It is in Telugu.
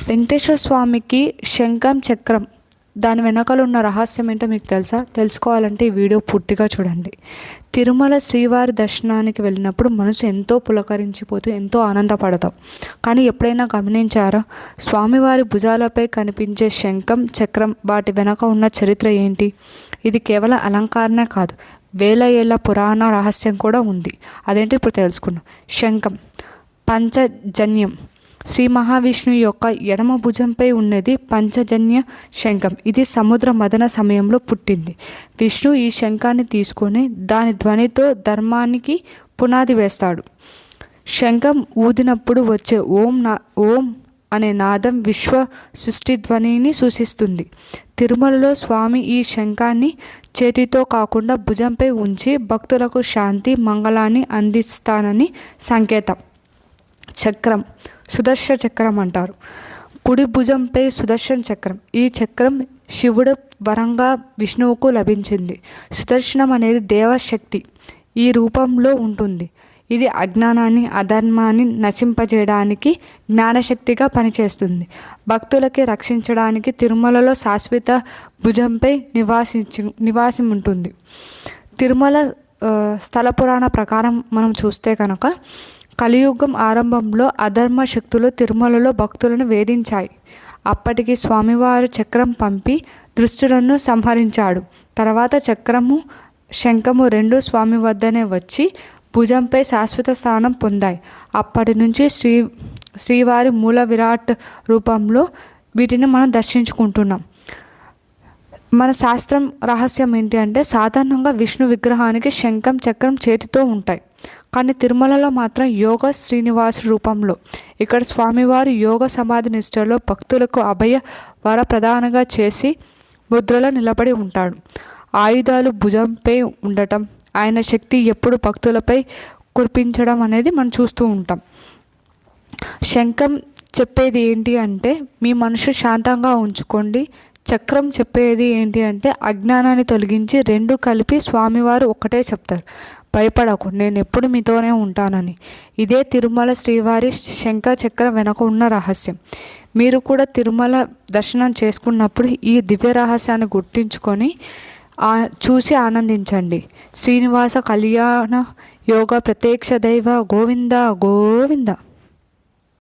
వెంకటేశ్వర స్వామికి శంఖం చక్రం దాని వెనకాల ఉన్న రహస్యం ఏంటో మీకు తెలుసా? తెలుసుకోవాలంటే ఈ వీడియో పూర్తిగా చూడండి. తిరుమల శ్రీవారి దర్శనానికి వెళ్ళినప్పుడు మనసు ఎంతో పులకరించిపోతూ ఎంతో ఆనందపడతాం. కానీ ఎప్పుడైనా గమనించారా, స్వామివారి భుజాలపై కనిపించే శంఖం చక్రం వాటి వెనక ఉన్న చరిత్ర ఏంటి? ఇది కేవలం అలంకరణే కాదు, వేల ఏళ్ల పురాణ రహస్యం కూడా ఉంది. అదేంటి ఇప్పుడు తెలుసుకున్నాం. శంఖం పంచజన్యం. శ్రీ మహావిష్ణువు యొక్క ఎడమ భుజంపై ఉన్నది పంచజన్య శంఖం. ఇది సముద్ర మదన సమయంలో పుట్టింది. విష్ణు ఈ శంఖాన్ని తీసుకొని దాని ధ్వనితో ధర్మానికి పునాది వేస్తాడు. శంఖం ఊదినప్పుడు వచ్చే ఓం అనే నాదం విశ్వ సృష్టి ధ్వనిని సూచిస్తుంది. తిరుమలలో స్వామి ఈ శంఖాన్ని చేతితో కాకుండా భుజంపై ఉంచి భక్తులకు శాంతి మంగళాన్ని అందిస్తానని సంకేతం. చక్రం సుదర్శన చక్రం అంటారు. కుడి భుజంపై సుదర్శన చక్రం. ఈ చక్రం శివుడు వరంగా విష్ణువుకు లభించింది. సుదర్శనం అనేది దేవశక్తి ఈ రూపంలో ఉంటుంది. ఇది అజ్ఞానాన్ని అధర్మాన్ని నశింపజేయడానికి జ్ఞానశక్తిగా పనిచేస్తుంది. భక్తులకి రక్షించడానికి తిరుమలలో శాశ్వత భుజంపై నివాసం ఉంటుంది. తిరుమల స్థల పురాణ ప్రకారం మనం చూస్తే కనుక కలియుగం ఆరంభంలో అధర్మ శక్తులు తిరుమలలో భక్తులను వేధించాయి. అప్పటికి స్వామివారు చక్రం పంపి దుష్టులను సంహరించాడు. తర్వాత చక్రము శంఖము రెండు స్వామి వద్దనే వచ్చి భుజంపై శాశ్వత స్థానం పొందాయి. అప్పటి నుంచి శ్రీవారి మూల విరాట్ రూపంలో వీటిని మనం దర్శించుకుంటున్నాం. మన శాస్త్రం రహస్యం ఏంటి అంటే, సాధారణంగా విష్ణు విగ్రహానికి శంఖం చక్రం చేతితో ఉంటాయి. కానీ తిరుమలలో మాత్రం యోగ శ్రీనివాసు రూపంలో. ఇక్కడ స్వామివారి యోగ సమాధి నిష్టలో భక్తులకు అభయ వర ప్రదానంగా చేసి ముద్రలో నిలబడి ఉంటాడు. ఆయుధాలు భుజంపై ఉండటం, ఆయన శక్తి ఎప్పుడు భక్తులపై కురిపించడం అనేది మనం చూస్తూ ఉంటాం. శంఖం చెప్పేది ఏంటి అంటే, మీ మనసు శాంతంగా ఉంచుకోండి. చక్రం చెప్పేది ఏంటి అంటే, అజ్ఞానాన్ని తొలగించి రెండు కలిపి స్వామివారు ఒక్కటే చెప్తారు, భయపడకు, నేను ఎప్పుడు మీతోనే ఉంటానని. ఇదే తిరుమల శ్రీవారి శంఖ చక్రం వెనక ఉన్న రహస్యం. మీరు కూడా తిరుమల దర్శనం చేసుకున్నప్పుడు ఈ దివ్య రహస్యాన్ని గుర్తించుకొని చూసి ఆనందించండి. శ్రీనివాస కళ్యాణ యోగ ప్రత్యక్ష దైవ గోవింద గోవింద.